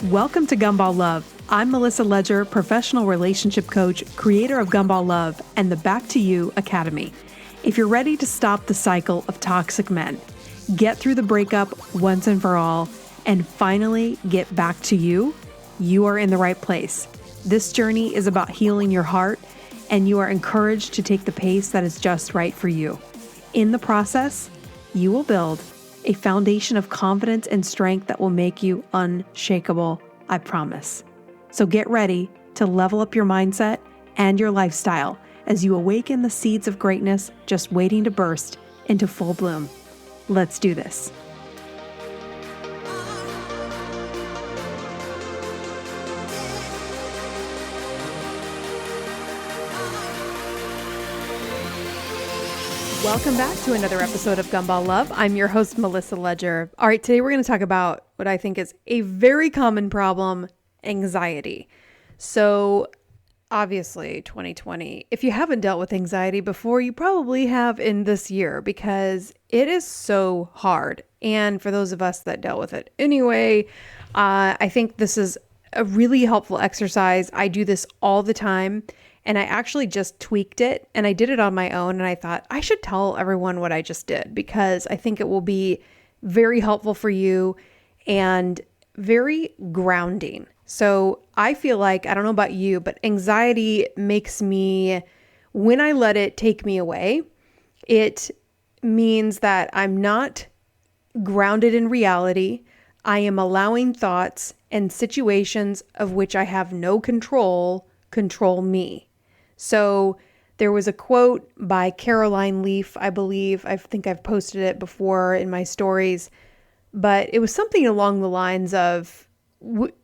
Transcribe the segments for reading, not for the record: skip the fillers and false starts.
Welcome to Gumball Love. I'm Melissa Ledger, professional relationship coach, creator of Gumball Love and the Back to You Academy. If you're ready to stop the cycle of toxic men, get through the breakup once and for all, and finally get back to you, you are in the right place. This journey is about healing your heart, and you are encouraged to take the pace that is just right for you. In the process, you will build a foundation of confidence and strength that will make you unshakable, I promise. So get ready to level up your mindset and your lifestyle as you awaken the seeds of greatness just waiting to burst into full bloom. Let's do this. Welcome back to another episode of Gumball Love. I'm your host, Melissa Ledger. All right, today we're going to talk about what I think is a very common problem, anxiety. So obviously 2020, if you haven't dealt with anxiety before, you probably have in this year because it is so hard. And for those of us that dealt with it anyway, I think this is a really helpful exercise. I do this all the time. And I actually just tweaked it and I did it on my own. And I thought I should tell everyone what I just did because I think it will be very helpful for you and very grounding. So I feel like, I don't know about you, but anxiety makes me, when I let it take me away, it means that I'm not grounded in reality. I am allowing thoughts and situations of which I have no control me. So there was a quote by Caroline Leaf, I believe. I think I've posted it before in my stories, but it was something along the lines of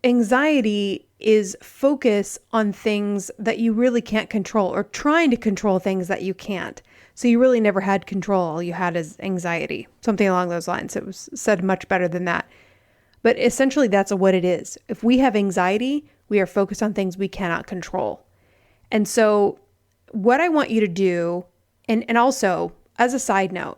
anxiety is focus on things that you really can't control or trying to control things that you can't. So you really never had control. All you had is anxiety, something along those lines. It was said much better than that. But essentially that's what it is. If we have anxiety, we are focused on things we cannot control. And so what I want you to do, and also as a side note,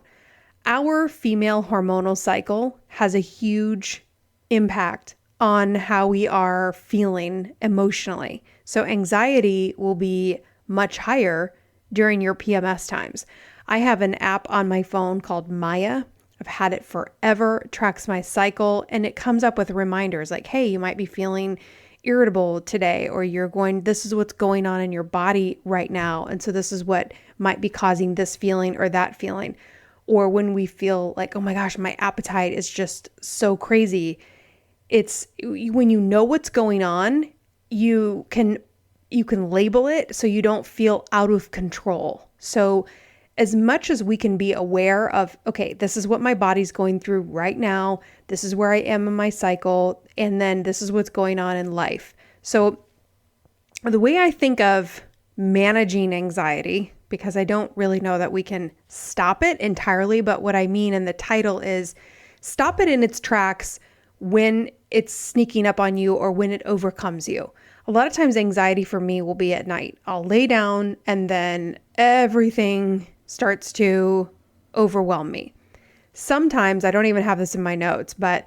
our female hormonal cycle has a huge impact on how we are feeling emotionally. So anxiety will be much higher during your PMS times. I have an app on my phone called Maya. I've had it forever. It tracks my cycle and it comes up with reminders like, hey, you might be feeling irritable today, or this is what's going on in your body right now. And so this is what might be causing this feeling or that feeling. Or when we feel like, oh my gosh, my appetite is just so crazy. It's when you know what's going on, you can label it so you don't feel out of control. So as much as we can be aware of, okay, this is what my body's going through right now. This is where I am in my cycle. And then this is what's going on in life. So the way I think of managing anxiety, because I don't really know that we can stop it entirely, but what I mean in the title is stop it in its tracks when it's sneaking up on you or when it overcomes you. A lot of times anxiety for me will be at night. I'll lay down and then everything starts to overwhelm me. Sometimes I don't even have this in my notes, but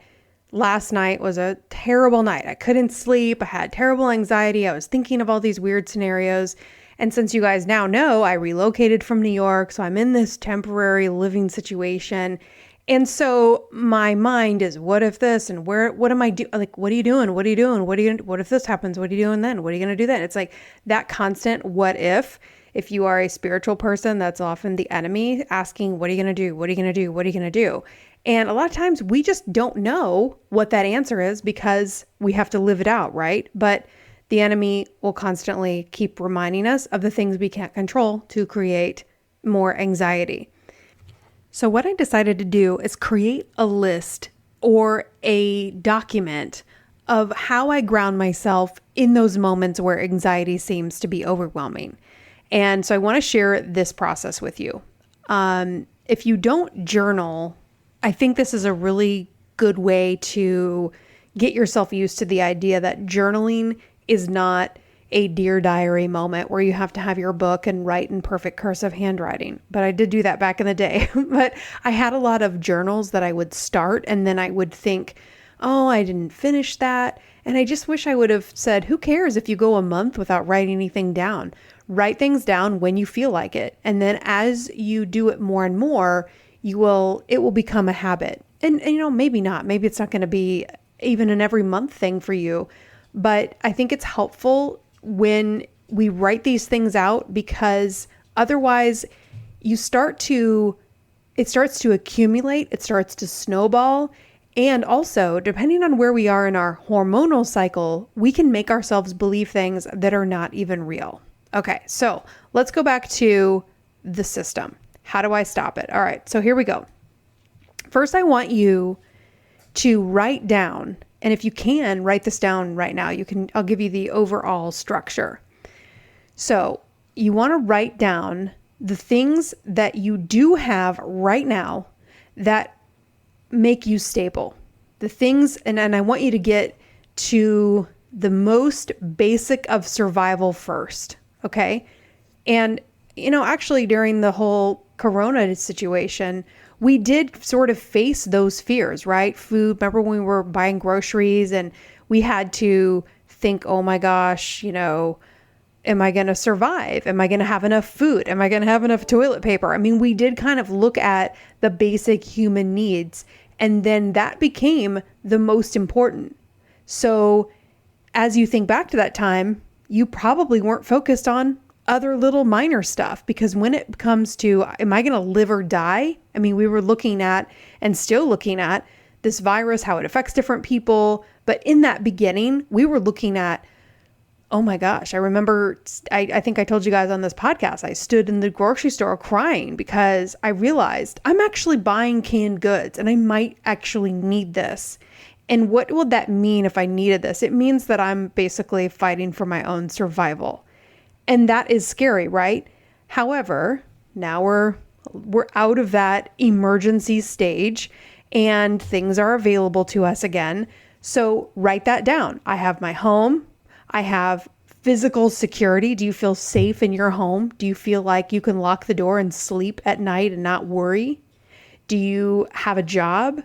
last night was a terrible night. I couldn't sleep. I had terrible anxiety. I was thinking of all these weird scenarios. And since you guys now know, I relocated from New York, so I'm in this temporary living situation. And so my mind is, what if this and what am I doing? Like, what are you doing? What are you doing? What if this happens? What are you doing then? What are you going to do then? It's like that constant what if. If you are a spiritual person, that's often the enemy asking, what are you going to do? What are you going to do? What are you going to do? And a lot of times we just don't know what that answer is because we have to live it out, right? But the enemy will constantly keep reminding us of the things we can't control to create more anxiety. So what I decided to do is create a list or a document of how I ground myself in those moments where anxiety seems to be overwhelming. And so I want to share this process with you. If you don't journal, I think this is a really good way to get yourself used to the idea that journaling is not a Dear Diary moment where you have to have your book and write in perfect cursive handwriting. But I did do that back in the day. But I had a lot of journals that I would start and then I would think, oh, I didn't finish that. And I just wish I would have said, who cares if you go a month without writing anything down? Write things down when you feel like it. And then as you do it more and more, it will become a habit. And maybe not. Maybe it's not going to be even an every month thing for you. But I think it's helpful when we write these things out, because otherwise it starts to accumulate, it starts to snowball. And also, depending on where we are in our hormonal cycle, we can make ourselves believe things that are not even real. Okay, so let's go back to the system. How do I stop it? All right, so here we go. First, I want you to write down, and if you can, write this down right now. I'll give you the overall structure. So you want to write down the things that you do have right now that make you stable. The things, and I want you to get to the most basic of survival first, okay? And, actually during the whole Corona situation, we did sort of face those fears, right? Food, remember when we were buying groceries and we had to think, oh my gosh, am I going to survive? Am I going to have enough food? Am I going to have enough toilet paper? I mean, we did kind of look at the basic human needs, and then that became the most important. So as you think back to that time, you probably weren't focused on other little minor stuff, because when it comes to, am I going to live or die? I mean, we were looking at and still looking at this virus, how it affects different people. But in that beginning, we were looking at, oh my gosh, I remember, I think I told you guys on this podcast, I stood in the grocery store crying because I realized I'm actually buying canned goods and I might actually need this. And what would that mean if I needed this? It means that I'm basically fighting for my own survival. And that is scary, right? However, now we're out of that emergency stage and things are available to us again. So write that down. I have my home. I have physical security. Do you feel safe in your home? Do you feel like you can lock the door and sleep at night and not worry? Do you have a job?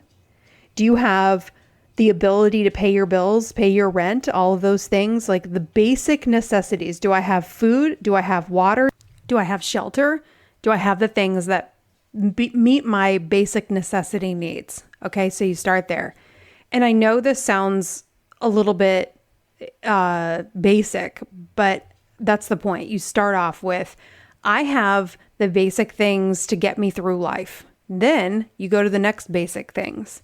Do you have the ability to pay your bills, pay your rent, all of those things, like the basic necessities? Do I have food? Do I have water? Do I have shelter? Do I have the things that meet my basic necessity needs? Okay, so you start there. And I know this sounds a little bit basic, but that's the point. You start off with, I have the basic things to get me through life. Then you go to the next basic things.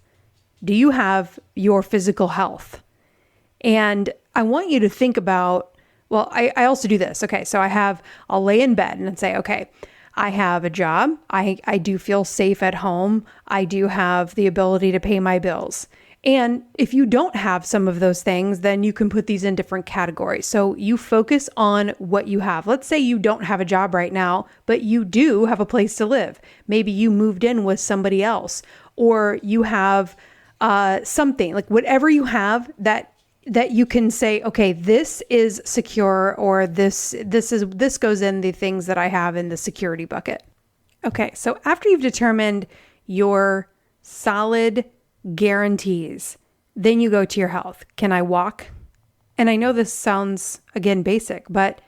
Do you have your physical health? And I want you to think about, well, I also do this. Okay, so I'll lay in bed and say, okay, I have a job. I do feel safe at home. I do have the ability to pay my bills. And if you don't have some of those things, then you can put these in different categories. So you focus on what you have. Let's say you don't have a job right now, but you do have a place to live. Maybe you moved in with somebody else, or you have something, like whatever you have that you can say, okay, this is secure, or this goes in the things that I have in the security bucket. Okay, so after you've determined your solid guarantees, then you go to your health. Can I walk? And I know this sounds, again, basic, but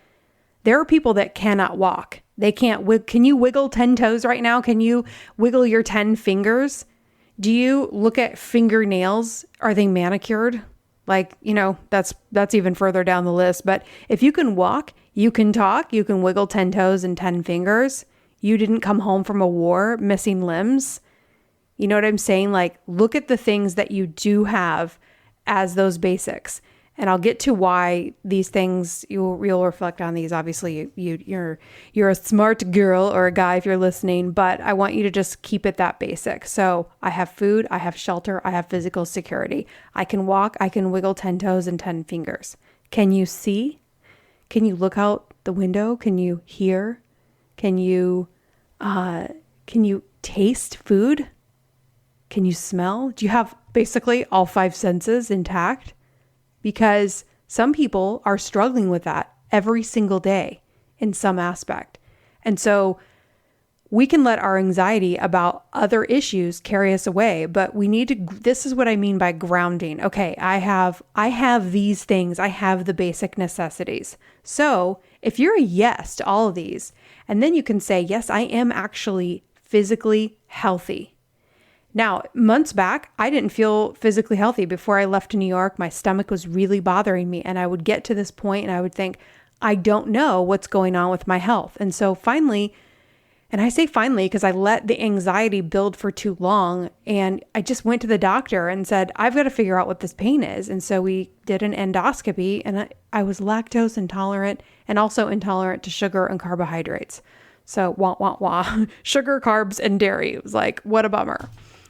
there are people that cannot walk. They can't. Can you wiggle 10 toes right now? Can you wiggle your 10 fingers? Do you look at fingernails? Are they manicured? Like, that's even further down the list. But if you can walk, you can talk, you can wiggle 10 toes and 10 fingers. You didn't come home from a war missing limbs. You know what I'm saying? Like, look at the things that you do have as those basics. And I'll get to why these things, you'll reflect on these. Obviously, you're a smart girl or a guy if you're listening, but I want you to just keep it that basic. So I have food, I have shelter, I have physical security. I can walk, I can wiggle 10 toes and 10 fingers. Can you see? Can you look out the window? Can you hear? Can you taste food? Can you smell? Do you have basically all five senses intact, because some people are struggling with that every single day in some aspect. And so we can let our anxiety about other issues carry us away, but we need to, this is what I mean by grounding. Okay, I have these things. I have the basic necessities. So if you're a yes to all of these, and then you can say, yes, I am actually physically healthy. Now, months back, I didn't feel physically healthy. Before I left to New York, my stomach was really bothering me. And I would get to this point and I would think, I don't know what's going on with my health. And so finally, and I say finally because I let the anxiety build for too long, and I just went to the doctor and said, I've got to figure out what this pain is. And so we did an endoscopy, and I was lactose intolerant and also intolerant to sugar and carbohydrates. So wah, wah, wah, sugar, carbs, and dairy. It was like, what a bummer.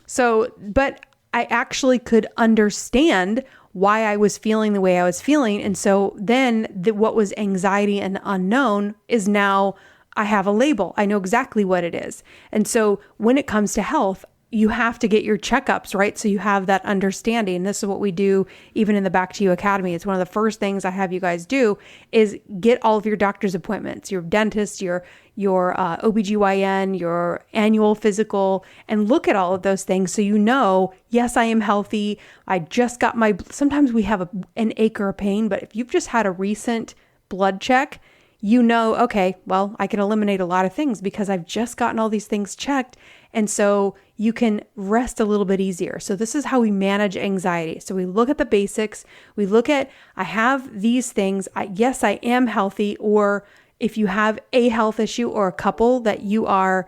So, but I actually could understand why I was feeling the way I was feeling. And so then what was anxiety and unknown is now I have a label. I know exactly what it is. And so when it comes to health, you have to get your checkups, right? So you have that understanding. This is what we do even in the Back to You Academy. It's one of the first things I have you guys do is get all of your doctor's appointments, your dentist, your OBGYN, your annual physical, and look at all of those things so you know, yes, I am healthy. I just got sometimes we have an ache or a pain, but if you've just had a recent blood check, you know, okay, well, I can eliminate a lot of things because I've just gotten all these things checked. And so you can rest a little bit easier. So this is how we manage anxiety. So we look at the basics. We look at, I have these things. Yes, I am healthy. Or if you have a health issue or a couple that you are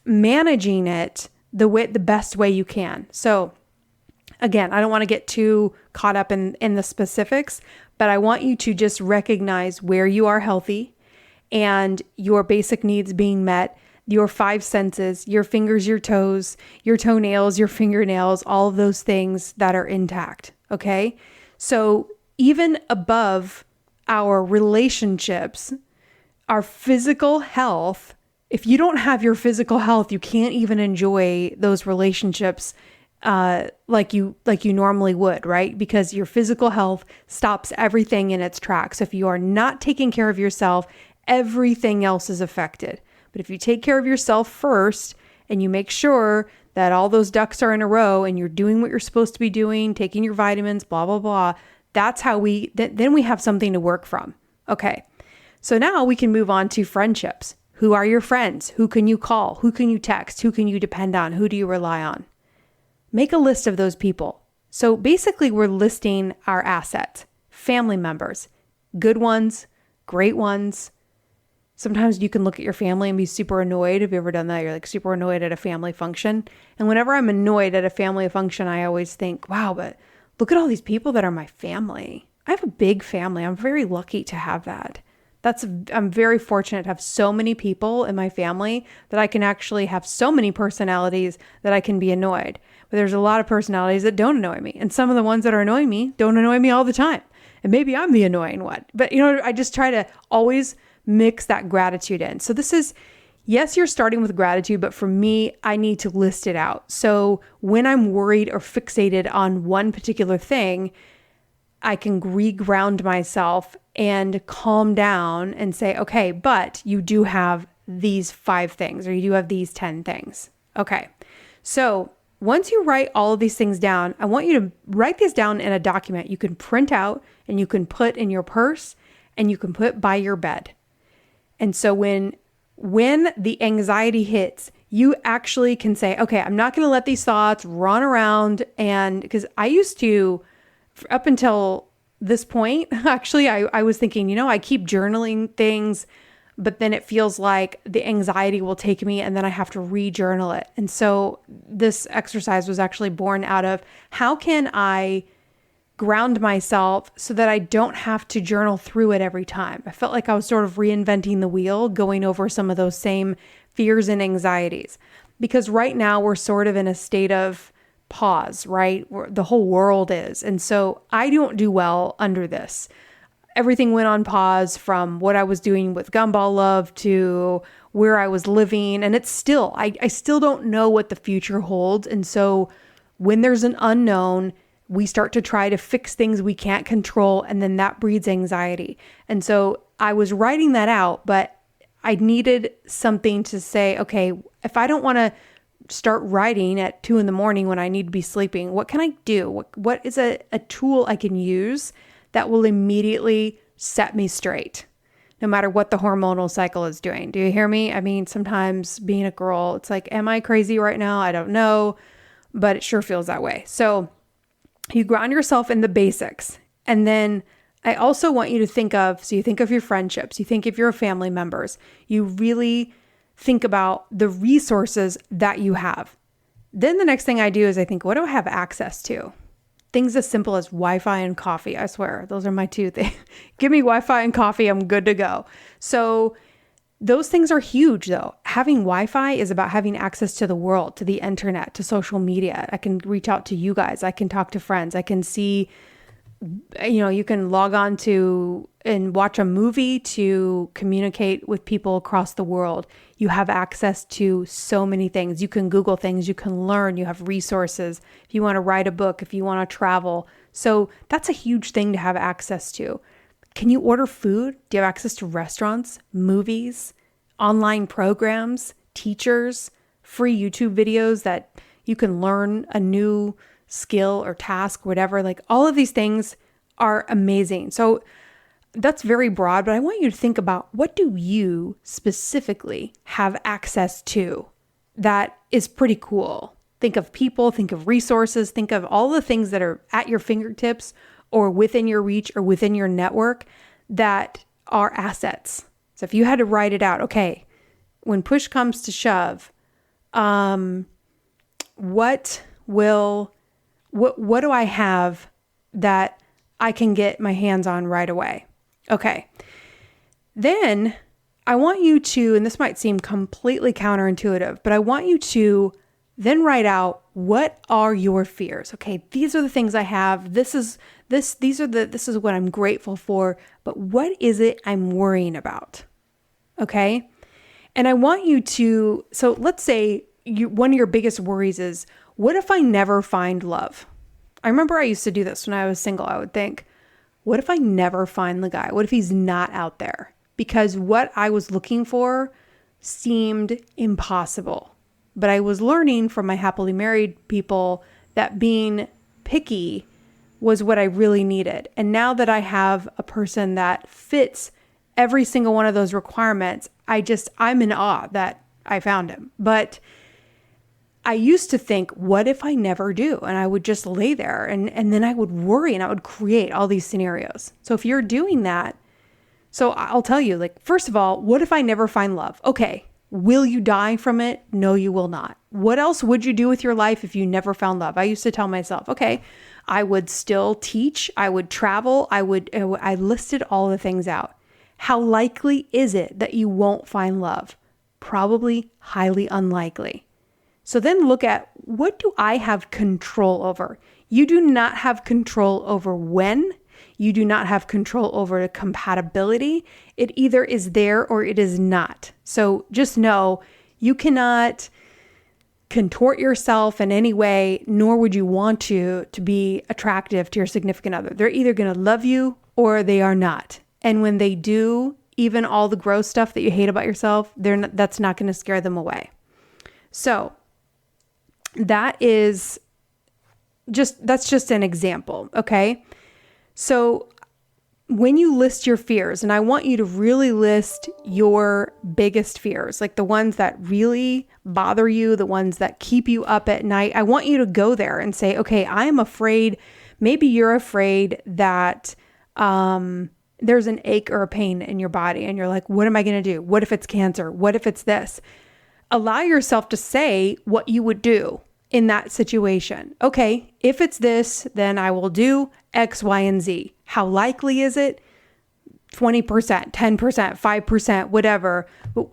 managing it the best way you can. So again, I don't want to get too caught up in the specifics, but I want you to just recognize where you are healthy and your basic needs being met, your five senses, your fingers, your toes, your toenails, your fingernails, all of those things that are intact. Okay. So even above our relationships, our physical health, if you don't have your physical health, you can't even enjoy those relationships like you normally would, right? Because your physical health stops everything in its tracks. If you are not taking care of yourself, everything else is affected. But if you take care of yourself first and you make sure that all those ducks are in a row and you're doing what you're supposed to be doing, taking your vitamins, blah, blah, blah, that's how then we have something to work from. Okay. So now we can move on to friendships. Who are your friends? Who can you call? Who can you text? Who can you depend on? Who do you rely on? Make a list of those people. So basically we're listing our assets, family members, good ones, great ones. Sometimes you can look at your family and be super annoyed. Have you ever done that? You're like super annoyed at a family function. And whenever I'm annoyed at a family function, I always think, wow, but look at all these people that are my family. I have a big family. I'm very lucky to have that. I'm very fortunate to have so many people in my family that I can actually have so many personalities that I can be annoyed. But there's a lot of personalities that don't annoy me. And some of the ones that are annoying me don't annoy me all the time. And maybe I'm the annoying one. But I just try to always mix that gratitude in. So this is, yes, you're starting with gratitude, but for me, I need to list it out. So when I'm worried or fixated on one particular thing, I can reground myself and calm down and say, okay, but you do have these 5 things, or you do have these 10 things. Okay. So once you write all of these things down, I want you to write this down in a document you can print out and you can put in your purse and you can put by your bed. And so when the anxiety hits, you actually can say, okay, I'm not going to let these thoughts run around. And because I used to, up until this point, actually, I was thinking, I keep journaling things, but then it feels like the anxiety will take me and then I have to re-journal it. And so this exercise was actually born out of how can I ground myself so that I don't have to journal through it every time. I felt like I was sort of reinventing the wheel, going over some of those same fears and anxieties. Because right now we're sort of in a state of pause, right? The whole world is. And so I don't do well under this. Everything went on pause from what I was doing with Gumball Love to where I was living. And it's still, I still don't know what the future holds. And so when there's an unknown, we start to try to fix things we can't control, and then that breeds anxiety. And so I was writing that out, but I needed something to say, okay, if I don't want to start writing at 2 a.m. when I need to be sleeping, what can I do? What is a tool I can use that will immediately set me straight, no matter what the hormonal cycle is doing? Do you hear me? I mean, sometimes being a girl, it's like, am I crazy right now? I don't know, but it sure feels that way. So you ground yourself in the basics. And then I also want you to think of, so you think of your friendships, you think of your family members, you really think about the resources that you have. Then the next thing I do is I think, what do I have access to? Things as simple as Wi-Fi and coffee. I swear, those are my two things. Give me Wi-Fi and coffee, I'm good to go. So those things are huge though. Having Wi-Fi is about having access to the world, to the internet, to social media. I can reach out to you guys. I can talk to friends. I can see, you can log on to and watch a movie to communicate with people across the world. You have access to so many things. You can Google things, you can learn, you have resources. If you want to write a book, if you want to travel. So that's a huge thing to have access to. Can you order food? Do you have access to restaurants, movies, online programs, teachers, free YouTube videos that you can learn a new skill or task, whatever? Like all of these things are amazing. So that's very broad, but I want you to think about, what do you specifically have access to that is pretty cool? Think of people, think of resources, think of all the things that are at your fingertips or within your reach or within your network that are assets. So if you had to write it out, okay, when push comes to shove, what do I have that I can get my hands on right away? Okay. Then I want you to, and this might seem completely counterintuitive, but I want you to then write out, what are your fears? Okay, these are the things I have. This is what I'm grateful for, but what is it I'm worrying about? Okay? And I want you to, so let's say one of your biggest worries is, what if I never find love? I remember I used to do this when I was single. I would think, what if I never find the guy? What if he's not out there? Because what I was looking for seemed impossible. But I was learning from my happily married people that being picky was what I really needed. And now that I have a person that fits every single one of those requirements, I'm in awe that I found him. But I used to think, what if I never do? And I would just lay there and then I would worry and I would create all these scenarios. So if you're doing that, so I'll tell you, like, first of all, what if I never find love? Okay. Will you die from it? No, you will not. What else would you do with your life if you never found love? I used to tell myself, okay, I would still teach, I would travel, I listed all the things out. How likely is it that you won't find love? Probably highly unlikely. So then look at, what do I have control over? You do not have control over when. You do not have control over the compatibility. It either is there or it is not. So just know you cannot contort yourself in any way, nor would you want to be attractive to your significant other. They're either going to love you or they are not. And when they do, even all the gross stuff that you hate about yourself, that's not going to scare them away. So that's just an example. Okay. So when you list your fears, and I want you to really list your biggest fears, like the ones that really bother you, the ones that keep you up at night, I want you to go there and say, okay, I am afraid, maybe you're afraid that there's an ache or a pain in your body and you're like, what am I going to do? What if it's cancer? What if it's this? Allow yourself to say what you would do in that situation. Okay, if it's this, then I will do X, Y, and Z. How likely is it? 20%, 10%, 5%, whatever.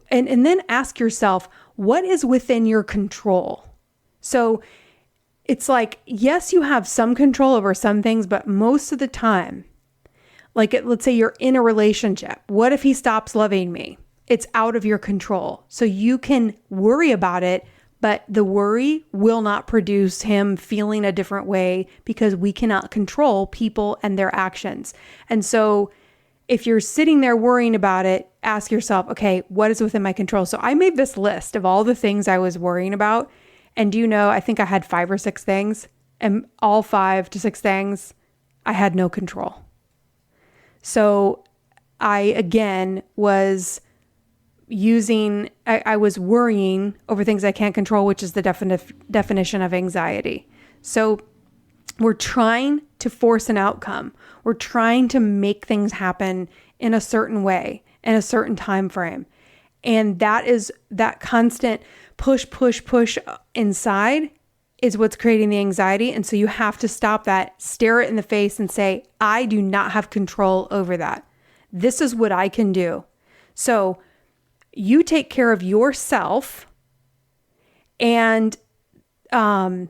And then ask yourself, what is within your control? So it's like, yes, you have some control over some things, but most of the time, like let's say you're in a relationship. What if he stops loving me? It's out of your control. So you can worry about it, but the worry will not produce him feeling a different way because we cannot control people and their actions. And so if you're sitting there worrying about it, ask yourself, okay, what is within my control? So I made this list of all the things I was worrying about. And do you know, I think I had 5 or 6 things, and all 5 to 6 things, I had no control. So I, again, was I was worrying over things I can't control, which is the definition of anxiety. So we're trying to force an outcome. We're trying to make things happen in a certain way, in a certain time frame. And that constant push inside is what's creating the anxiety. And so you have to stop that, stare it in the face and say, I do not have control over that. This is what I can do. So you take care of yourself and, sorry,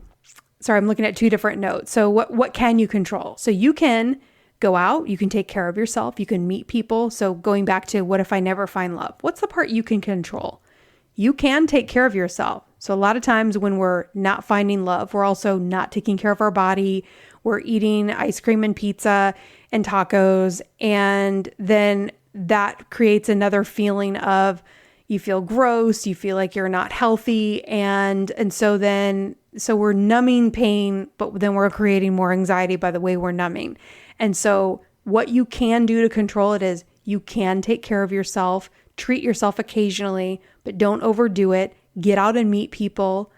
I'm looking at 2 different notes. So what can you control? So you can go out, you can take care of yourself, you can meet people. So going back to what if I never find love? What's the part you can control? You can take care of yourself. So a lot of times when we're not finding love, we're also not taking care of our body. We're eating ice cream and pizza and tacos. And then that creates another feeling of you feel gross, you feel like you're not healthy. And so we're numbing pain, but then we're creating more anxiety by the way we're numbing. And so what you can do to control it is you can take care of yourself, treat yourself occasionally, but don't overdo it. Get out and meet people.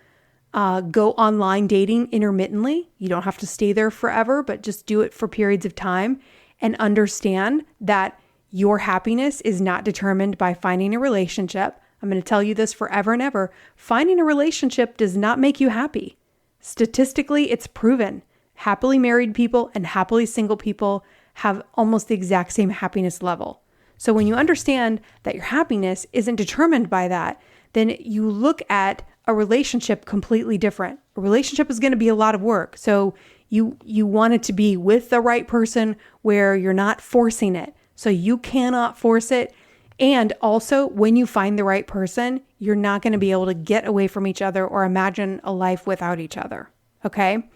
Go online dating intermittently. You don't have to stay there forever, but just do it for periods of time and understand that your happiness is not determined by finding a relationship. I'm going to tell you this forever and ever. Finding a relationship does not make you happy. Statistically, it's proven. Happily married people and happily single people have almost the exact same happiness level. So when you understand that your happiness isn't determined by that, then you look at a relationship completely different. A relationship is going to be a lot of work. So you want it to be with the right person where you're not forcing it. So you cannot force it. And also when you find the right person, you're not going to be able to get away from each other or imagine a life without each other. Okay?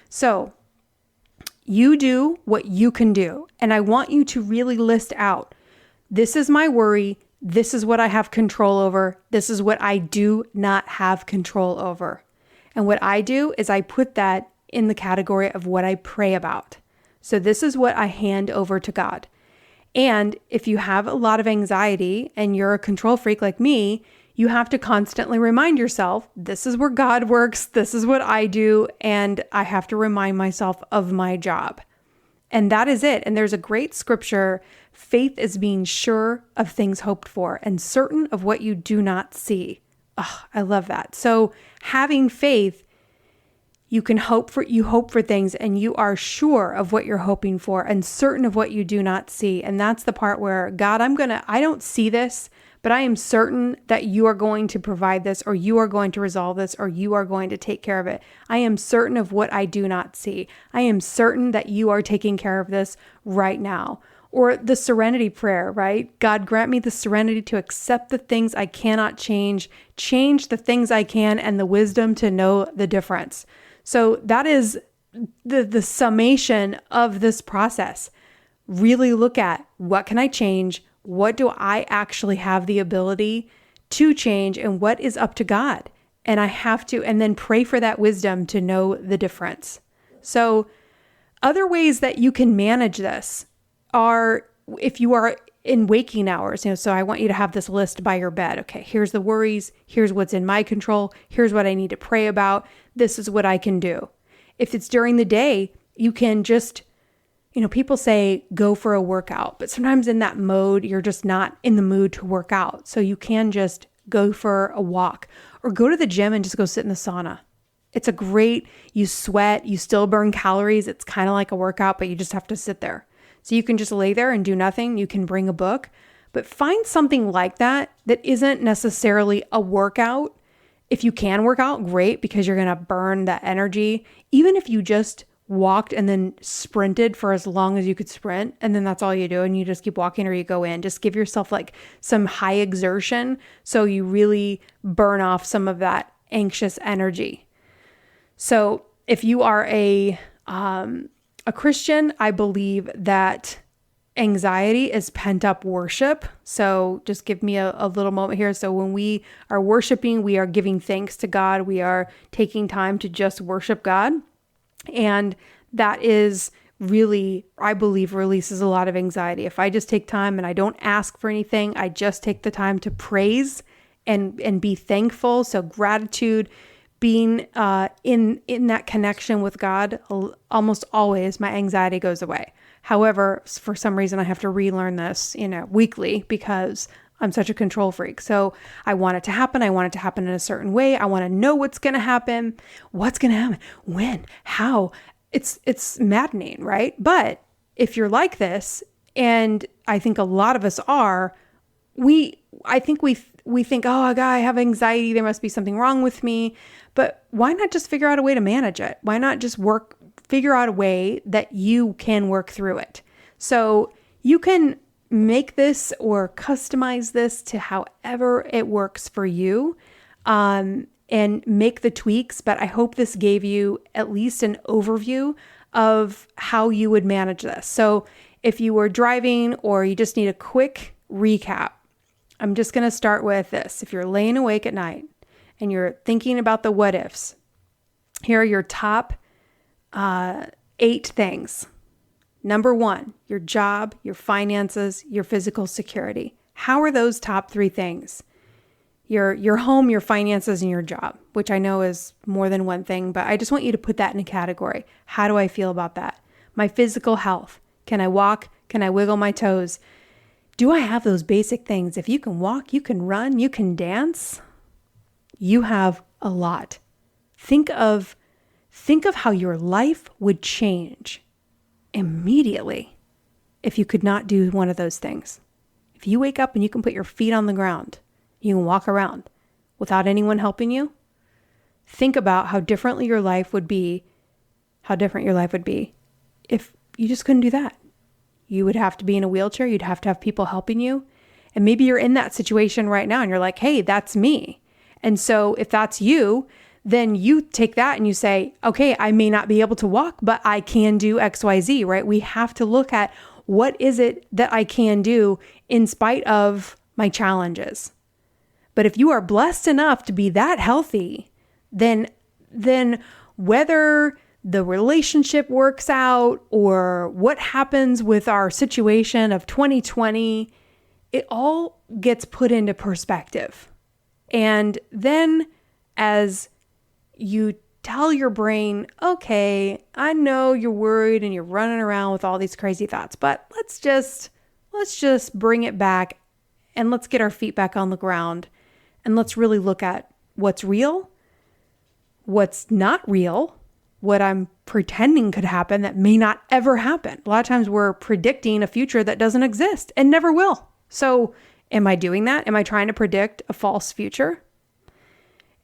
So you do what you can do. And I want you to really list out, this is my worry. This is what I have control over. This is what I do not have control over. And what I do is I put that in the category of what I pray about. So this is what I hand over to God. And if you have a lot of anxiety and you're a control freak like me, you have to constantly remind yourself, this is where God works. This is what I do. And I have to remind myself of my job. And that is it. And there's a great scripture, faith is being sure of things hoped for and certain of what you do not see. Oh, I love that. So having faith, you hope for things and you are sure of what you're hoping for and certain of what you do not see. And that's the part where God, I don't see this, but I am certain that you are going to provide this, or you are going to resolve this, or you are going to take care of it. I am certain of what I do not see. I am certain that you are taking care of this right now. Or the serenity prayer, right? God, grant me the serenity to accept the things I cannot change the things I can, and the wisdom to know the difference. So that is the summation of this process. Really look at, what can I change? What do I actually have the ability to change, and what is up to God? And I have to, and then pray for that wisdom to know the difference. So other ways that you can manage this are, if you are in waking hours, so I want you to have this list by your bed. Okay, here's the worries. Here's what's in my control. Here's what I need to pray about. This is what I can do. If it's during the day, you can just, people say go for a workout, but sometimes in that mode, you're just not in the mood to work out. So you can just go for a walk or go to the gym and just go sit in the sauna. It's you sweat, you still burn calories. It's kind of like a workout, but you just have to sit there. So you can just lay there and do nothing. You can bring a book, but find something like that isn't necessarily a workout. If you can work out, great, because you're going to burn that energy. Even if you just walked and then sprinted for as long as you could sprint, and then that's all you do, and you just keep walking or you go in, just give yourself like some high exertion so you really burn off some of that anxious energy. So if you are a Christian, I believe that anxiety is pent up worship. So just give me a little moment here. So when we are worshiping, we are giving thanks to God. We are taking time to just worship God. And that is really, I believe, releases a lot of anxiety. If I just take time and I don't ask for anything, I just take the time to praise and be thankful. So gratitude, being in that connection with God, almost always my anxiety goes away. However, for some reason, I have to relearn this, weekly because I'm such a control freak. So I want it to happen. I want it to happen in a certain way. I want to know what's going to happen, when, how. It's maddening, right? But if you're like this, and I think a lot of us are, I think we think, oh, God, I have anxiety. There must be something wrong with me. But why not just figure out a way to manage it? Why not just figure out a way that you can work through it? So you can make this or customize this to however it works for you, and make the tweaks. But I hope this gave you at least an overview of how you would manage this. So if you were driving or you just need a quick recap, I'm just going to start with this. If you're laying awake at night and you're thinking about the what ifs, here are your top 8 things. Number 1, your job, your finances, your physical security. How are those top 3 things? Your home, your finances, and your job, which I know is more than one thing, but I just want you to put that in a category. How do I feel about that? My physical health. Can I walk? Can I wiggle my toes? Do I have those basic things? If you can walk, you can run, you can dance, you have a lot. Think of how your life would change immediately if you could not do one of those things. If you wake up and you can put your feet on the ground, you can walk around without anyone helping you, think about how different your life would be if you just couldn't do that. You would have to be in a wheelchair. You'd have to have people helping you. And maybe you're in that situation right now and you're like, hey, that's me. And so if that's you, then you take that and you say, okay, I may not be able to walk, but I can do X, Y, Z, right? We have to look at what is it that I can do in spite of my challenges. But if you are blessed enough to be that healthy, then whether the relationship works out or what happens with our situation of 2020, it all gets put into perspective. And then as you tell your brain, okay, I know you're worried and you're running around with all these crazy thoughts, but let's just bring it back and let's get our feet back on the ground. And let's really look at what's real, what's not real, what I'm pretending could happen that may not ever happen. A lot of times we're predicting a future that doesn't exist and never will. So am I doing that? Am I trying to predict a false future?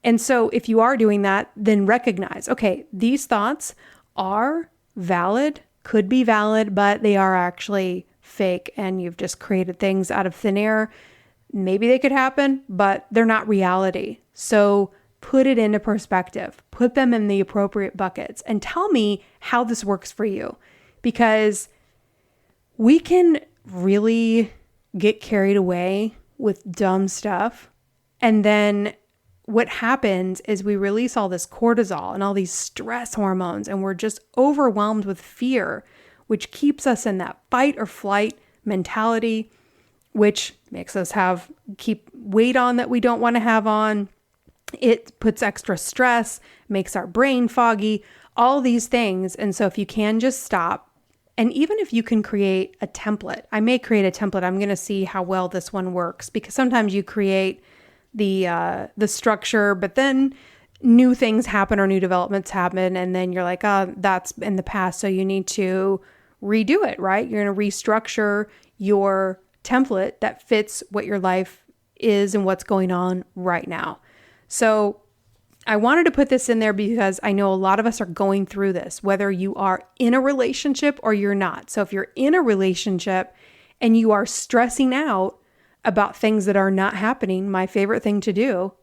And so if you are doing that, then recognize, okay, these thoughts are valid, could be valid, but they are actually fake and you've just created things out of thin air. Maybe they could happen, but they're not reality. So put it into perspective, put them in the appropriate buckets and tell me how this works for you, because we can really get carried away with dumb stuff. And then what happens is we release all this cortisol and all these stress hormones, and we're just overwhelmed with fear, which keeps us in that fight or flight mentality, which makes us keep weight on that we don't want to have on. It puts extra stress, makes our brain foggy, all these things. And so if you can just stop, and even if you can create a template, I may create a template. I'm going to see how well this one works, because sometimes you create the structure, but then new things happen or new developments happen. And then you're like, oh, that's in the past. So you need to redo it, right? You're going to restructure your template that fits what your life is and what's going on right now. So I wanted to put this in there because I know a lot of us are going through this, whether you are in a relationship or you're not. So if you're in a relationship and you are stressing out about things that are not happening, my favorite thing to do.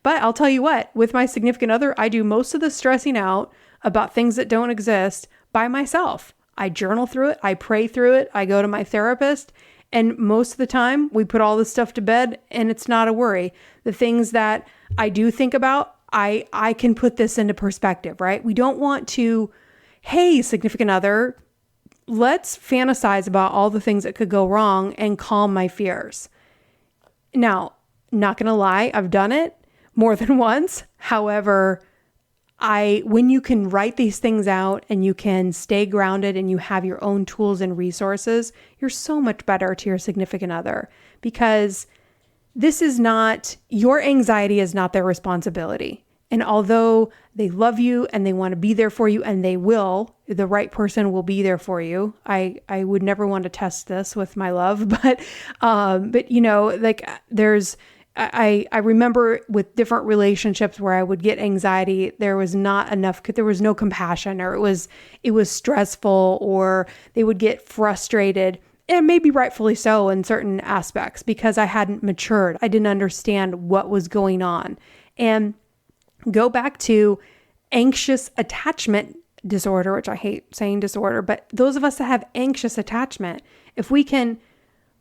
But I'll tell you what, with my significant other, I do most of the stressing out about things that don't exist by myself. I journal through it. I pray through it. I go to my therapist. And most of the time we put all this stuff to bed and it's not a worry. The things that I do think about, I can put this into perspective, right? We don't want to, hey, significant other, let's fantasize about all the things that could go wrong and calm my fears. Now, not going to lie, I've done it more than once. However, when you can write these things out and you can stay grounded and you have your own tools and resources, you're so much better to your significant other, because this is not, your anxiety is not their responsibility. And although they love you and they want to be there for you, and they will, the right person will be there for you. I would never want to test this with my love, but you know, like I remember with different relationships where I would get anxiety, there was no compassion, or it was stressful, or they would get frustrated, and maybe rightfully so in certain aspects, because I hadn't matured. I didn't understand what was going on. And go back to anxious attachment disorder, which I hate saying disorder, but those of us that have anxious attachment, if we can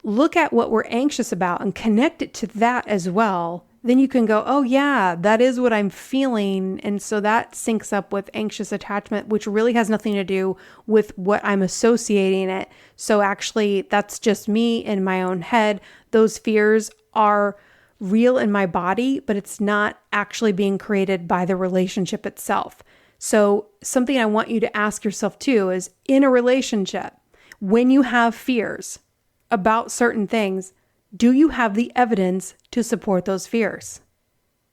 look at what we're anxious about and connect it to that as well, then you can go, oh yeah, that is what I'm feeling. And so that syncs up with anxious attachment, which really has nothing to do with what I'm associating it. So actually that's just me in my own head. Those fears are real in my body, but it's not actually being created by the relationship itself. So something I want you to ask yourself too is, in a relationship, when you have fears about certain things, do you have the evidence to support those fears?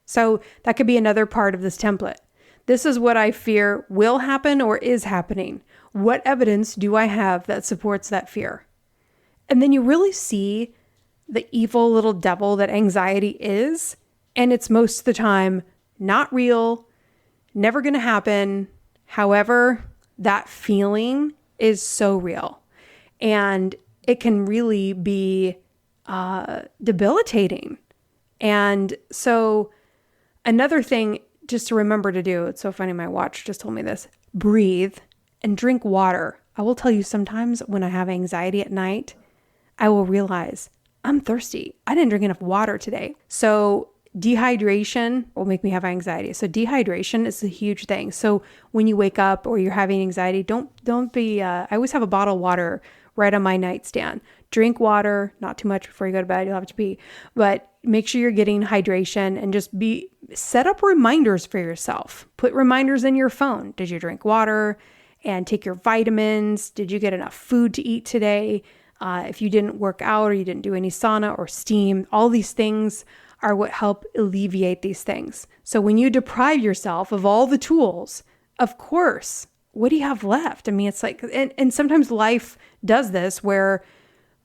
So that could be another part of this template. This is what I fear will happen or is happening. What evidence do I have that supports that fear? And then you really see the evil little devil that anxiety is. And it's most of the time not real, never going to happen. However, that feeling is so real. And it can really be debilitating. And so another thing just to remember to do, it's so funny, my watch just told me this, breathe and drink water. I will tell you, sometimes when I have anxiety at night, I will realize I'm thirsty. I didn't drink enough water today. So dehydration will make me have anxiety. So dehydration is a huge thing. So when you wake up or you're having anxiety, don't be, I always have a bottle of water right on my nightstand. Drink water, not too much before you go to bed. You'll have to pee, but make sure you're getting hydration, and just set up reminders for yourself. Put reminders in your phone. Did you drink water? And take your vitamins. Did you get enough food to eat today? If you didn't work out or you didn't do any sauna or steam, all these things are what help alleviate these things. So when you deprive yourself of all the tools, of course, what do you have left? I mean, it's like, and sometimes life does this where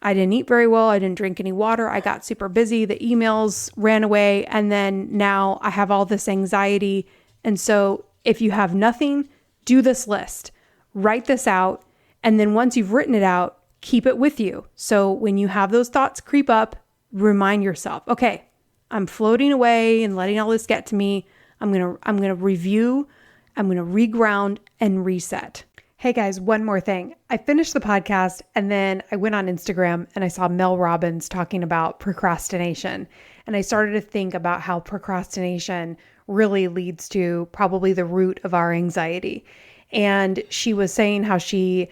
I didn't eat very well. I didn't drink any water. I got super busy. The emails ran away. And then now I have all this anxiety. And so if you have nothing, do this list, write this out. And then once you've written it out, keep it with you. So when you have those thoughts creep up, remind yourself, okay, I'm floating away and letting all this get to me. I'm going to review, I'm going to reground and reset. Hey guys, one more thing. I finished the podcast and then I went on Instagram and I saw Mel Robbins talking about procrastination. And I started to think about how procrastination really leads to probably the root of our anxiety. And she was saying how she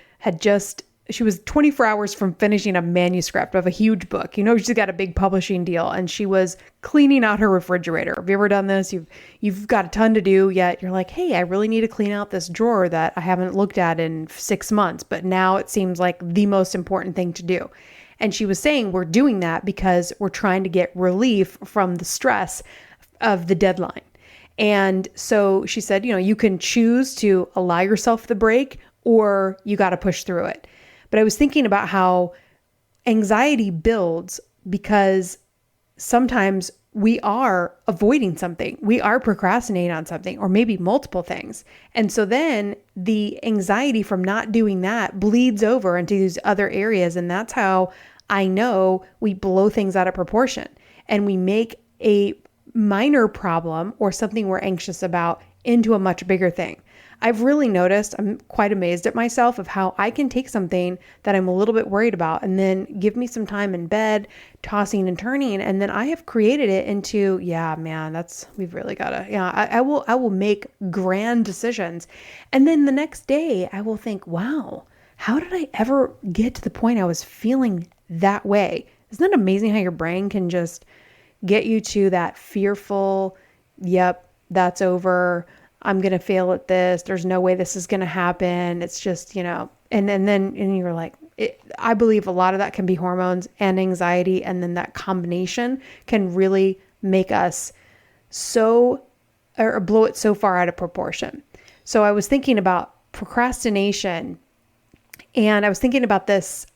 was 24 hours from finishing a manuscript of a huge book. You know, she's got a big publishing deal, and she was cleaning out her refrigerator. Have you ever done this? You've got a ton to do, yet you're like, hey, I really need to clean out this drawer that I haven't looked at in 6 months, but now it seems like the most important thing to do. And she was saying we're doing that because we're trying to get relief from the stress of the deadline. And so she said, you can choose to allow yourself the break, or you got to push through it. But I was thinking about how anxiety builds because sometimes we are avoiding something. We are procrastinating on something, or maybe multiple things. And so then the anxiety from not doing that bleeds over into these other areas. And that's how I know we blow things out of proportion and we make a minor problem or something we're anxious about into a much bigger thing. I've really noticed, I'm quite amazed at myself of how I can take something that I'm a little bit worried about and then give me some time in bed, tossing and turning. And then I have created it into, yeah, man, we've really got to, yeah, I will make grand decisions. And then the next day I will think, wow, how did I ever get to the point I was feeling that way? Isn't that amazing how your brain can just get you to that fearful, yep, that's over. I'm going to fail at this. There's no way this is going to happen. It's just, and you're like, I believe a lot of that can be hormones and anxiety. And then that combination can really make us or blow it so far out of proportion. So I was thinking about procrastination, and I was thinking about this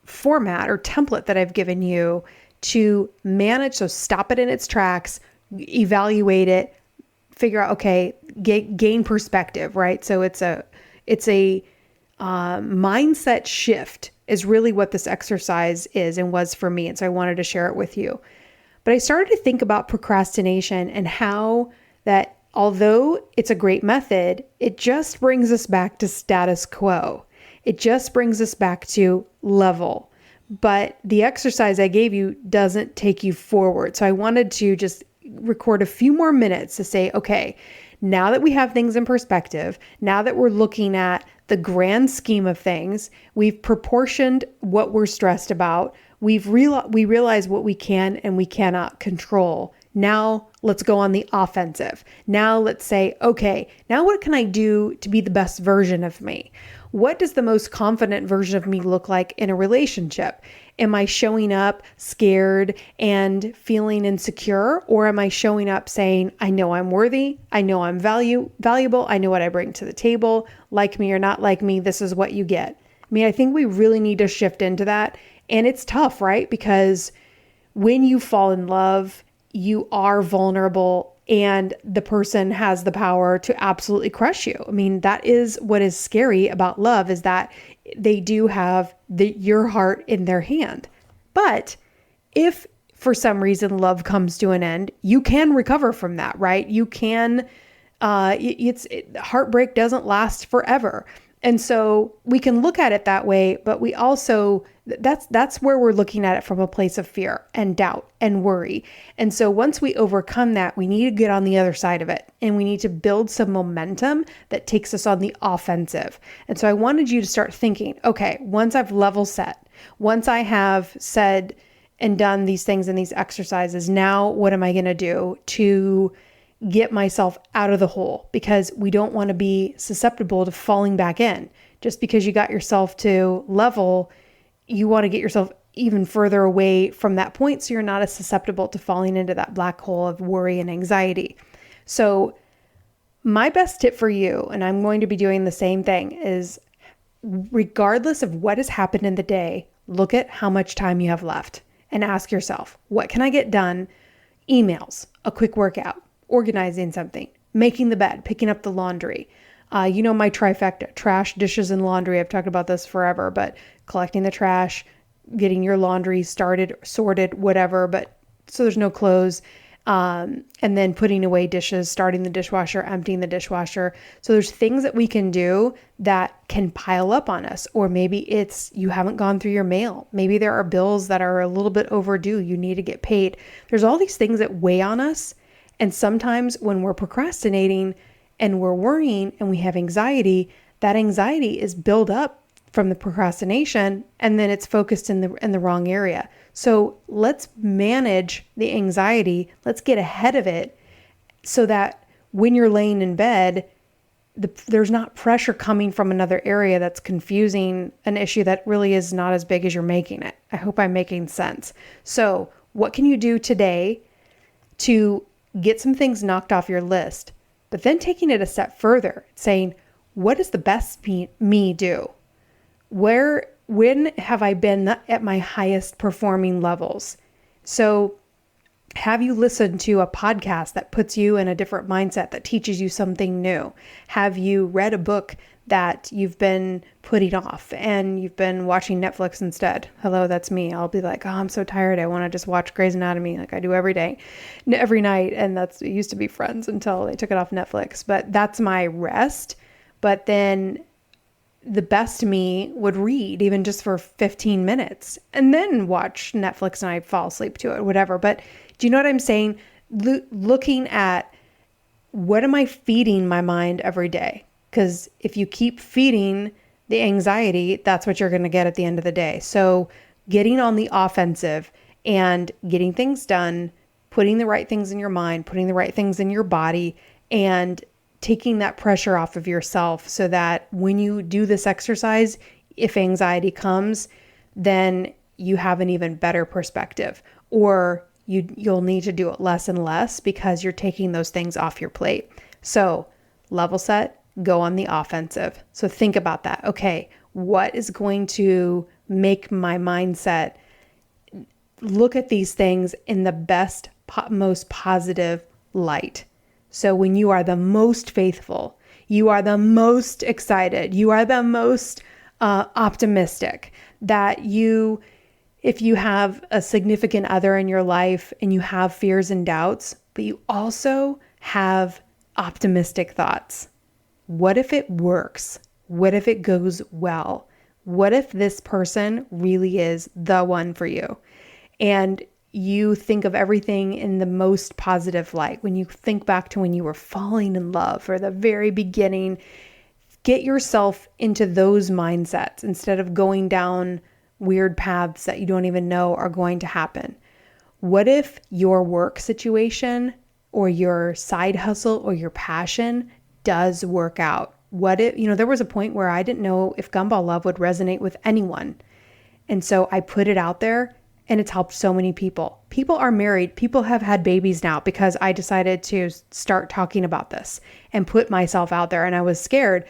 format or template that I've given you to manage. So stop it in its tracks, evaluate it, figure out, okay, gain perspective, right? So it's a mindset shift is really what this exercise is and was for me. And so I wanted to share it with you. But I started to think about procrastination and how that although it's a great method, it just brings us back to status quo. It just brings us back to level. But the exercise I gave you doesn't take you forward. So I wanted to just record a few more minutes to say, okay, now that we have things in perspective, now that we're looking at the grand scheme of things, we've proportioned what we're stressed about, we realize what we can and we cannot control. Now let's go on the offensive. Now let's say, okay, now what can I do to be the best version of me? What does the most confident version of me look like in a relationship? Am I showing up scared and feeling insecure? Or am I showing up saying, I know I'm worthy. I know I'm valuable. I know what I bring to the table. Like me or not like me, this is what you get. I mean, I think we really need to shift into that. And it's tough, right? Because when you fall in love, you are vulnerable and the person has the power to absolutely crush you. I mean, that is what is scary about love, is that they do have your heart in their hand. But if for some reason love comes to an end, you can recover from that, right? You can, heartbreak doesn't last forever. And so we can look at it that way, but we also, that's where we're looking at it from a place of fear and doubt and worry. And so once we overcome that, we need to get on the other side of it, and we need to build some momentum that takes us on the offensive. And so I wanted you to start thinking, okay, once I've level set, once I have said and done these things and these exercises, now what am I going to do to get myself out of the hole? Because we don't want to be susceptible to falling back in. Just because you got yourself to level, you want to get yourself even further away from that point so you're not as susceptible to falling into that black hole of worry and anxiety. So my best tip for you, and I'm going to be doing the same thing, is regardless of what has happened in the day, look at how much time you have left and ask yourself, what can I get done? Emails, a quick workout, organizing something, making the bed, picking up the laundry. My trifecta, trash, dishes, and laundry. I've talked about this forever, but collecting the trash, getting your laundry started, sorted, whatever, but so there's no clothes. And then putting away dishes, starting the dishwasher, emptying the dishwasher. So there's things that we can do that can pile up on us. Or maybe it's you haven't gone through your mail. Maybe there are bills that are a little bit overdue. You need to get paid. There's all these things that weigh on us. And sometimes when we're procrastinating and we're worrying and we have anxiety, that anxiety is built up from the procrastination, and then it's focused in the wrong area. So let's manage the anxiety. Let's get ahead of it so that when you're laying in bed, there's not pressure coming from another area that's confusing an issue that really is not as big as you're making it. I hope I'm making sense. So what can you do today to get some things knocked off your list, but then taking it a step further, saying, what does the best me do? When have I been at my highest performing levels? So have you listened to a podcast that puts you in a different mindset, that teaches you something new? Have you read a book that you've been putting off and you've been watching Netflix instead. Hello, that's me. I'll be like, oh, I'm so tired. I want to just watch Grey's Anatomy like I do every day, every night. And it used to be Friends until they took it off Netflix. But that's my rest. But then the best me would read even just for 15 minutes and then watch Netflix and I fall asleep to it, whatever. But do you know what I'm saying? Looking at what am I feeding my mind every day? Because if you keep feeding the anxiety, that's what you're going to get at the end of the day. So getting on the offensive and getting things done, putting the right things in your mind, putting the right things in your body, and taking that pressure off of yourself so that when you do this exercise, if anxiety comes, then you have an even better perspective, or you'll need to do it less and less because you're taking those things off your plate. So level set, go on the offensive. So think about that. Okay, what is going to make my mindset look at these things in the best, most positive light? So when you are the most faithful, you are the most excited, you are the most optimistic, that if you have a significant other in your life and you have fears and doubts, but you also have optimistic thoughts. What if it works? What if it goes well? What if this person really is the one for you? And you think of everything in the most positive light. When you think back to when you were falling in love or the very beginning, get yourself into those mindsets instead of going down weird paths that you don't even know are going to happen. What if your work situation or your side hustle or your passion does work out? What if, there was a point where I didn't know if Gumball Love would resonate with anyone. And so I put it out there. And it's helped so many people. People are married. People have had babies now because I decided to start talking about this and put myself out there. And I was scared.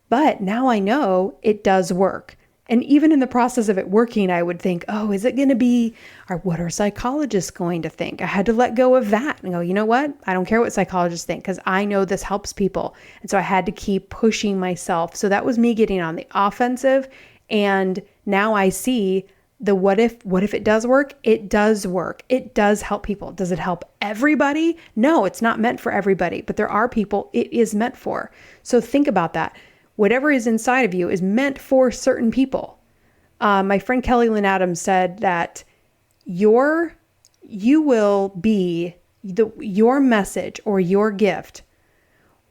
But now I know it does work. And even in the process of it working, I would think, oh, is it going to be, or what are psychologists going to think? I had to let go of that and go, you know what? I don't care what psychologists think because I know this helps people. And so I had to keep pushing myself. So that was me getting on the offensive. And now I see what if it does work? It does work. It does help people. Does it help everybody? No, it's not meant for everybody, but there are people it is meant for. So think about that. Whatever is inside of you is meant for certain people. My friend Kelly Lynn Adams said that your message or your gift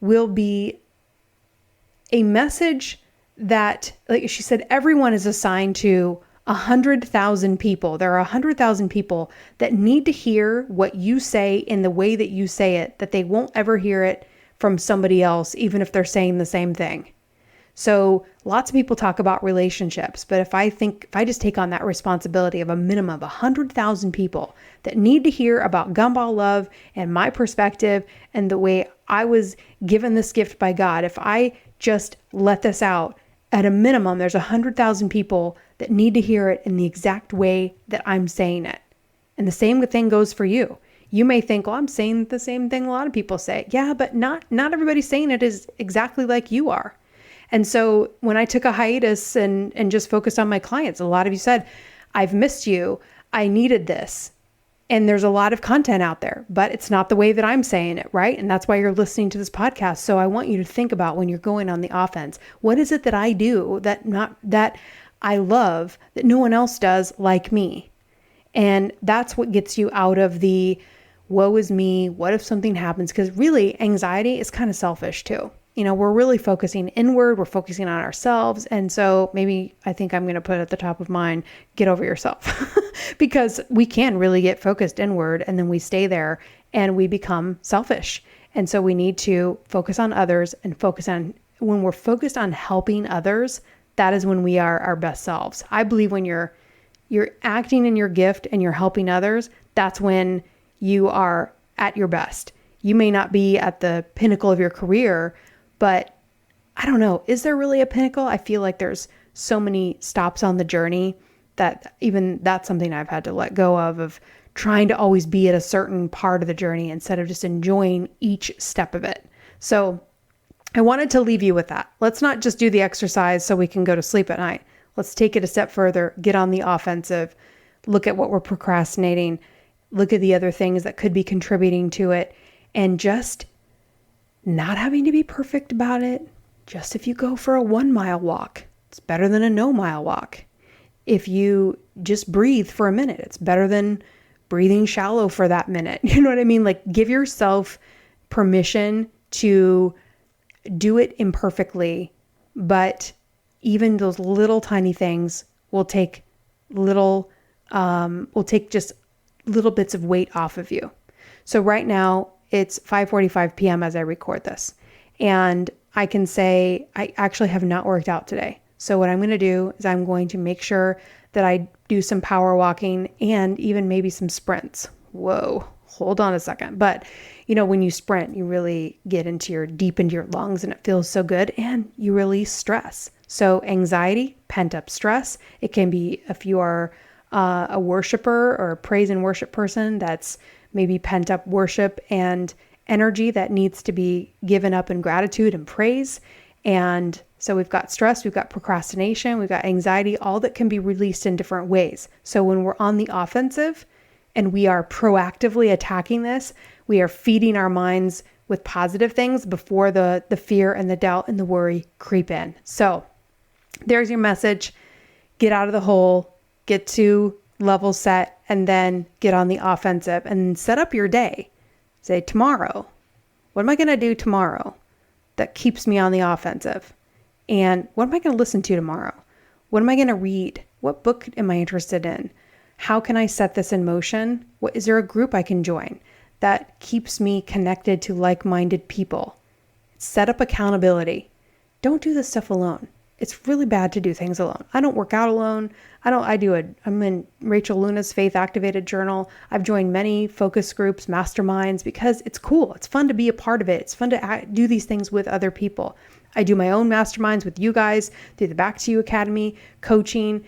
will be a message that, like she said, everyone is assigned to 100,000 people. There are 100,000 people that need to hear what you say in the way that you say it, that they won't ever hear it from somebody else, even if they're saying the same thing. So lots of people talk about relationships, but if I just take on that responsibility of a minimum of 100,000 people that need to hear about Gumball Love and my perspective and the way I was given this gift by God, if I just let this out, at a minimum, there's 100,000 people that need to hear it in the exact way that I'm saying it. And the same thing goes for you. You may think, well, I'm saying the same thing a lot of people say. Yeah, but not everybody's saying it is exactly like you are. And so when I took a hiatus and just focused on my clients, a lot of you said, I've missed you. I needed this. And there's a lot of content out there, but it's not the way that I'm saying it, right? And that's why you're listening to this podcast. So I want you to think about when you're going on the offense, what is it that I do that I love that no one else does like me? And that's what gets you out of the woe is me, what if something happens? Because really anxiety is kind of selfish too. We're really focusing inward, we're focusing on ourselves. And so maybe I think I'm going to put at the top of mine, get over yourself, because we can really get focused inward and then we stay there and we become selfish. And so we need to focus on others and when we're focused on helping others, that is when we are our best selves. I believe when you're acting in your gift and you're helping others, that's when you are at your best. You may not be at the pinnacle of your career, but I don't know, is there really a pinnacle? I feel like there's so many stops on the journey that even that's something I've had to let go of trying to always be at a certain part of the journey instead of just enjoying each step of it. So I wanted to leave you with that. Let's not just do the exercise so we can go to sleep at night. Let's take it a step further, get on the offensive, look at what we're procrastinating, look at the other things that could be contributing to it, and just not having to be perfect about it. Just if you go for a 1 mile walk, it's better than a no mile walk. If you just breathe for a minute, it's better than breathing shallow for that minute. You know what I mean? Like, give yourself permission to do it imperfectly, but even those little tiny things will take just little bits of weight off of you. So right now it's 5:45 p.m. as I record this, and I can say I actually have not worked out today. So what I'm going to do is I'm going to make sure that I do some power walking and even maybe some sprints. Whoa, hold on a second. But when you sprint, you really get deep into your lungs and it feels so good, and you release stress. So anxiety, pent up stress, it can be, if you are a worshiper or a praise and worship person, that's maybe pent up worship and energy that needs to be given up in gratitude and praise. And so we've got stress, we've got procrastination, we've got anxiety, all that can be released in different ways. So when we're on the offensive and we are proactively attacking this, we are feeding our minds with positive things before the fear and the doubt and the worry creep in. So there's your message. Get out of the hole, get to level set, and then get on the offensive and set up your day. Say, tomorrow, what am I going to do tomorrow that keeps me on the offensive? And what am I going to listen to tomorrow? What am I going to read? What book am I interested in? How can I set this in motion? Is there a group I can join that keeps me connected to like-minded people? Set up accountability. Don't do this stuff alone. It's really bad to do things alone. I don't work out alone. I'm in Rachel Luna's Faith Activated Journal. I've joined many focus groups, masterminds, because it's cool. It's fun to be a part of it. It's fun to do these things with other people. I do my own masterminds with you guys through the Back to You Academy, coaching.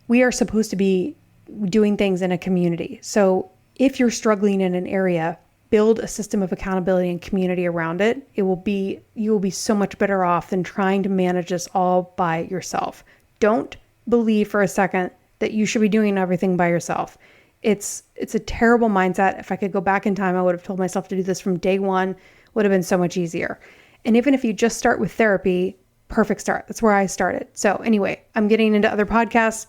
We are supposed to be doing things in a community. So if you're struggling in an area, build a system of accountability and community around it. You will be so much better off than trying to manage this all by yourself. Don't believe for a second that you should be doing everything by yourself. It's a terrible mindset. If I could go back in time, I would have told myself to do this from day one. Would have been so much easier. And even if you just start with therapy, perfect start. That's where I started. So anyway, I'm getting into other podcasts,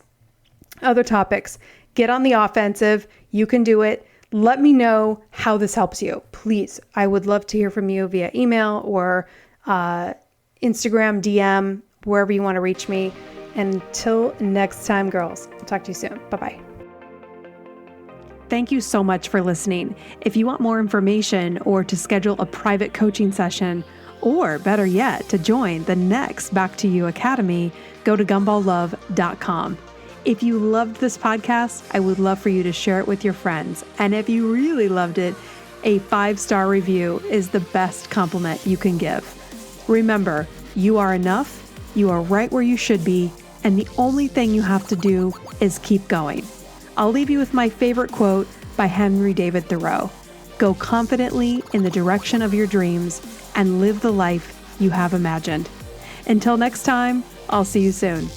other topics. Get on the offensive. You can do it. Let me know how this helps you. Please, I would love to hear from you via email or Instagram, DM, wherever you want to reach me. Until next time, girls, I'll talk to you soon. Bye-bye. Thank you so much for listening. If you want more information or to schedule a private coaching session, or better yet, to join the next Back to You Academy, go to gumballlove.com. If you loved this podcast, I would love for you to share it with your friends. And if you really loved it, a 5-star review is the best compliment you can give. Remember, you are enough, you are right where you should be, and the only thing you have to do is keep going. I'll leave you with my favorite quote by Henry David Thoreau. Go confidently in the direction of your dreams and live the life you have imagined. Until next time, I'll see you soon.